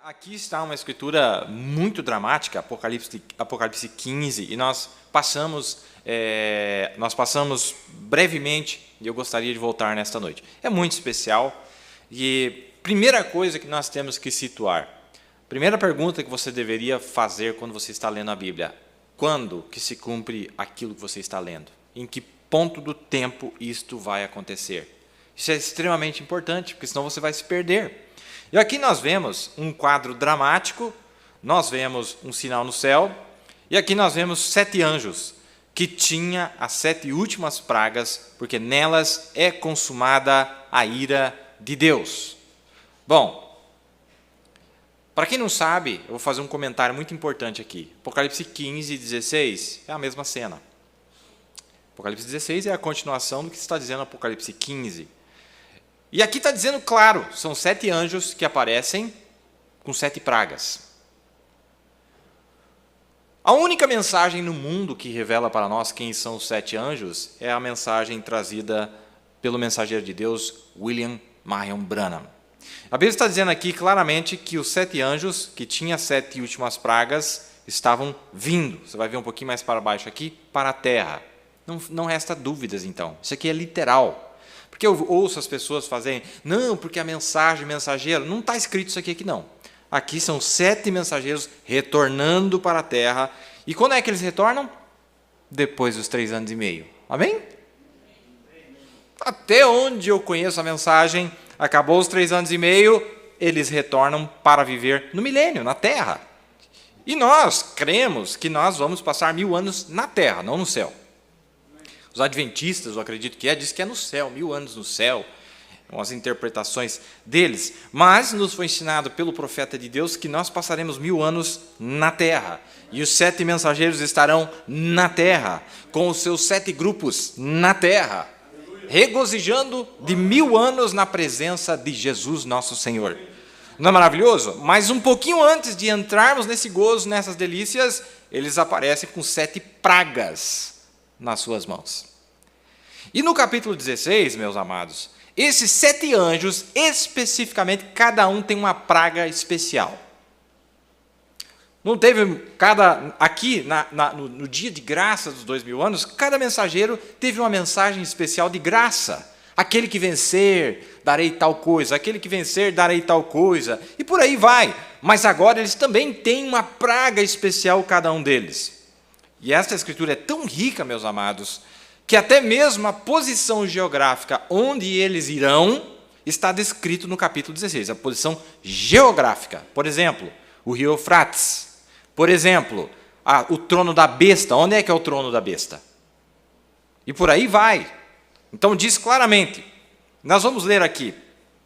Aqui está uma escritura muito dramática, Apocalipse 15, e nós passamos brevemente, e eu gostaria de voltar nesta noite. É muito especial, e primeira coisa que nós temos que situar, primeira pergunta que você deveria fazer quando você está lendo a Bíblia: quando que se cumpre aquilo que você está lendo? Em que ponto do tempo isto vai acontecer? Isso é extremamente importante, porque senão você vai se perder. E aqui nós vemos um quadro dramático, nós vemos um sinal no céu, e aqui nós vemos 7 anjos, que tinha as 7 últimas pragas, porque nelas é consumada a ira de Deus. Bom, para quem não sabe, eu vou fazer um comentário muito importante aqui. Apocalipse 15 e 16 é a mesma cena. Apocalipse 16 é a continuação do que está dizendo Apocalipse 15. E aqui está dizendo claro, são 7 anjos que aparecem com 7 pragas. A única mensagem no mundo que revela para nós quem são os 7 anjos é a mensagem trazida pelo mensageiro de Deus, William Marion Branham. A Bíblia está dizendo aqui claramente que os 7 anjos, que tinham as 7 últimas pragas, estavam vindo. Você vai ver um pouquinho mais para baixo aqui, para a terra. Não resta dúvidas, então. Isso aqui é literal. Porque eu ouço as pessoas fazerem, não, porque a mensagem, mensageiro, não está escrito isso aqui não. Aqui são 7 mensageiros retornando para a terra. E quando é que eles retornam? Depois dos 3 anos e meio. Amém? Até onde eu conheço a mensagem, acabou os 3 anos e meio, eles retornam para viver no milênio, na terra. E nós cremos que nós vamos passar 1000 anos na terra, não no céu. Os adventistas, eu acredito que diz que é no céu, 1000 anos no céu, as interpretações deles. Mas nos foi ensinado pelo profeta de Deus que nós passaremos 1000 anos na terra. E os 7 mensageiros estarão na terra, com os seus 7 grupos na terra, regozijando de 1000 anos na presença de Jesus, nosso Senhor. Não é maravilhoso? Mas um pouquinho antes de entrarmos nesse gozo, nessas delícias, eles aparecem com 7 pragas nas suas mãos. E no capítulo 16, meus amados, esses 7 anjos, especificamente, cada um tem uma praga especial. Não teve aqui, no dia de graça dos 2000 anos, cada mensageiro teve uma mensagem especial de graça. Aquele que vencer, darei tal coisa. Aquele que vencer, darei tal coisa. E por aí vai. Mas agora eles também têm uma praga especial, cada um deles. E esta escritura é tão rica, meus amados, que até mesmo a posição geográfica onde eles irão está descrito no capítulo 16, a posição geográfica. Por exemplo, o rio Eufrates. Por exemplo, o trono da besta. Onde é que é o trono da besta? E por aí vai. Então diz claramente. Nós vamos ler aqui.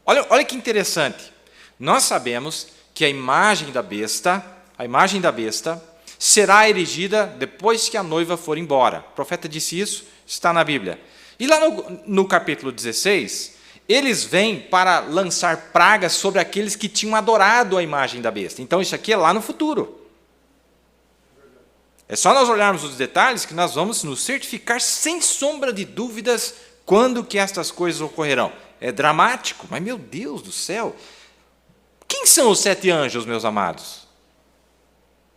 Olha que interessante. Nós sabemos que a imagem da besta será erigida depois que a noiva for embora. O profeta disse isso, está na Bíblia. E lá no capítulo 16, eles vêm para lançar pragas sobre aqueles que tinham adorado a imagem da besta. Então isso aqui é lá no futuro. É só nós olharmos os detalhes que nós vamos nos certificar sem sombra de dúvidas quando que estas coisas ocorrerão. É dramático, mas meu Deus do céu. Quem são os 7 anjos, meus amados?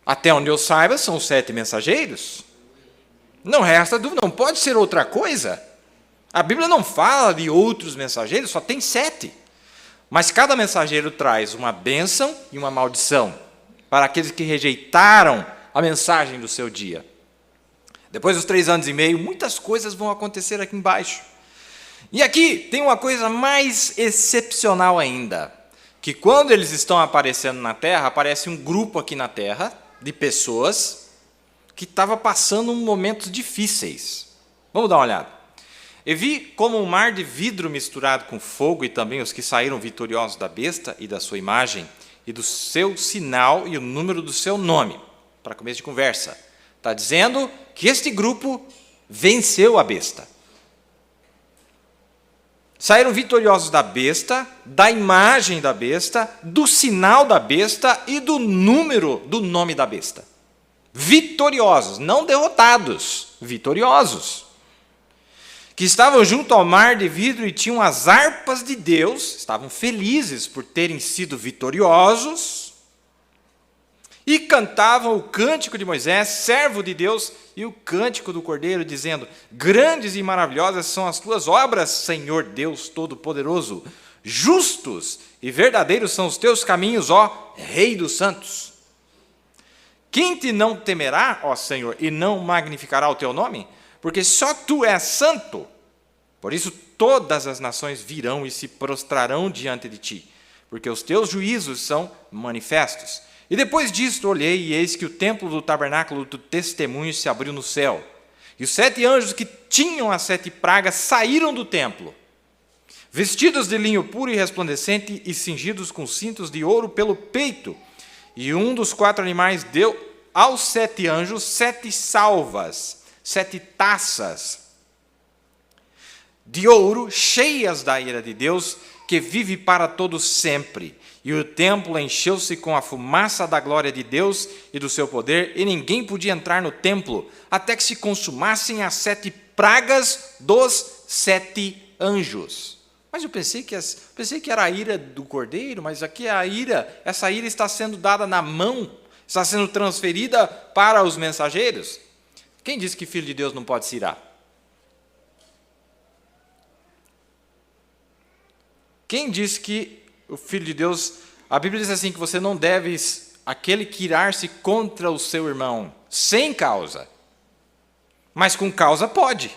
Até onde eu saiba, são os 7 mensageiros. Não resta dúvida, não pode ser outra coisa. A Bíblia não fala de outros mensageiros, só tem 7. Mas cada mensageiro traz uma bênção e uma maldição para aqueles que rejeitaram a mensagem do seu dia. Depois dos 3 anos e meio, muitas coisas vão acontecer aqui embaixo. E aqui tem uma coisa mais excepcional ainda, que quando eles estão aparecendo na terra, aparece um grupo aqui na terra, de pessoas que estava passando momentos difíceis. Vamos dar uma olhada. E vi como um mar de vidro misturado com fogo, e também os que saíram vitoriosos da besta e da sua imagem, e do seu sinal e o número do seu nome. Para começo de conversa. Está dizendo que este grupo venceu a besta. Saíram vitoriosos da besta, da imagem da besta, do sinal da besta e do número do nome da besta. Vitoriosos, não derrotados, vitoriosos. Que estavam junto ao mar de vidro e tinham as harpas de Deus, estavam felizes por terem sido vitoriosos, E cantavam o cântico de Moisés, servo de Deus, e o cântico do Cordeiro, dizendo: grandes e maravilhosas são as tuas obras, Senhor Deus Todo-Poderoso. Justos e verdadeiros são os teus caminhos, ó Rei dos santos. Quem te não temerá, ó Senhor, e não magnificará o teu nome? Porque só tu és santo. Por isso todas as nações virão e se prostrarão diante de ti, porque os teus juízos são manifestos. E depois disto olhei, e eis que o templo do tabernáculo do testemunho se abriu no céu. E os 7 anjos que tinham as 7 pragas saíram do templo, vestidos de linho puro e resplandecente e cingidos com cintos de ouro pelo peito. E um dos 4 animais deu aos 7 anjos 7 salvas, 7 taças de ouro, cheias da ira de Deus, que vive para todo sempre. E o templo encheu-se com a fumaça da glória de Deus e do seu poder, e ninguém podia entrar no templo, até que se consumassem as 7 pragas dos 7 anjos. Mas eu pensei que era a ira do Cordeiro, mas aqui essa ira está sendo dada na mão, está sendo transferida para os mensageiros. Quem disse que filho de Deus não pode se irar? Quem disse que o Filho de Deus, a Bíblia diz assim, que você não deve, aquele que irar-se contra o seu irmão, sem causa, mas com causa pode.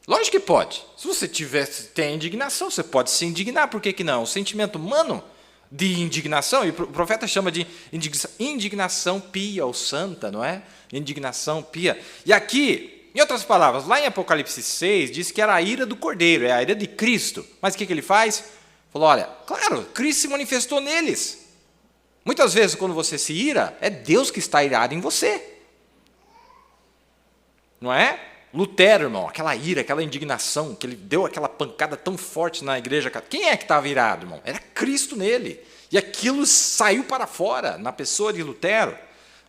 Lógico que pode. Se você tem indignação, você pode se indignar, por que não? O sentimento humano de indignação, e o profeta chama de indignação pia ou santa, não é? Indignação pia. E aqui, em outras palavras, lá em Apocalipse 6, diz que era a ira do Cordeiro, é a ira de Cristo. Mas o que ele faz? Falou, olha, claro, Cristo se manifestou neles. Muitas vezes, quando você se ira, é Deus que está irado em você. Não é? Lutero, irmão, aquela ira, aquela indignação, que ele deu aquela pancada tão forte na igreja. Quem é que estava irado, irmão? Era Cristo nele. E aquilo saiu para fora, na pessoa de Lutero.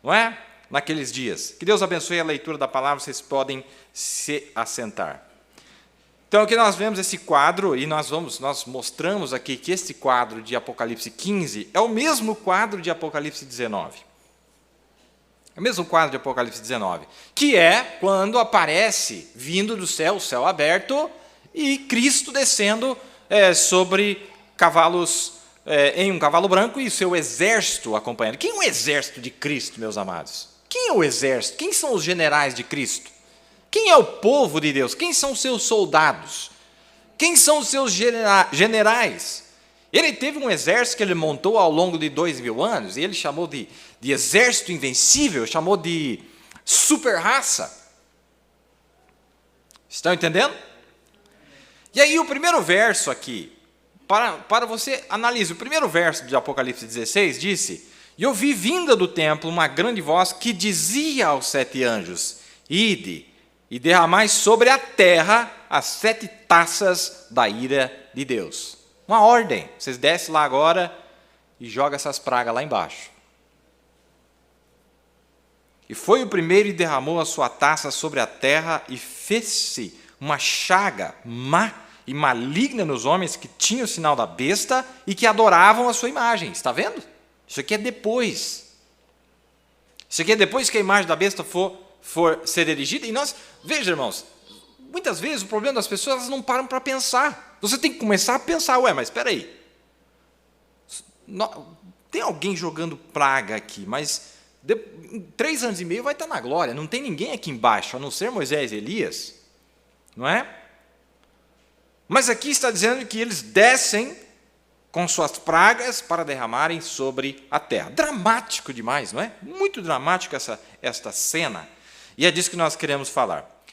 Não é? Naqueles dias. Que Deus abençoe a leitura da palavra, vocês podem se assentar. Então, aqui nós vemos esse quadro, e nós mostramos aqui que esse quadro de Apocalipse 15 é o mesmo quadro de Apocalipse 19. É o mesmo quadro de Apocalipse 19, que é quando aparece, vindo do céu, o céu aberto, e Cristo descendo sobre cavalos, em um cavalo branco, e o seu exército acompanhando. Quem é o exército de Cristo, meus amados? Quem é o exército? Quem são os generais de Cristo? Quem é o povo de Deus? Quem são os seus soldados? Quem são os seus generais? Ele teve um exército que ele montou ao longo de 2000 anos, e ele chamou de exército invencível, chamou de super raça. Estão entendendo? E aí o primeiro verso aqui, para você analisar, o primeiro verso de Apocalipse 16 disse: e ouvi vinda do templo uma grande voz que dizia aos 7 anjos: ide e derramai sobre a terra as 7 taças da ira de Deus. Uma ordem, vocês descem lá agora e jogam essas pragas lá embaixo. E foi o primeiro e derramou a sua taça sobre a terra, e fez-se uma chaga má e maligna nos homens que tinham o sinal da besta e que adoravam a sua imagem. Está vendo? Isso aqui é depois. Isso aqui é depois que a imagem da besta for ser erigida. E nós, veja, irmãos, muitas vezes o problema das pessoas, elas não param para pensar. Você tem que começar a pensar, mas espera aí. Tem alguém jogando praga aqui, mas em 3 anos e meio vai estar na glória. Não tem ninguém aqui embaixo, a não ser Moisés e Elias. Não é? Mas aqui está dizendo que eles descem com suas pragas para derramarem sobre a terra. Dramático demais, não é? Muito dramático esta cena. E é disso que nós queremos falar.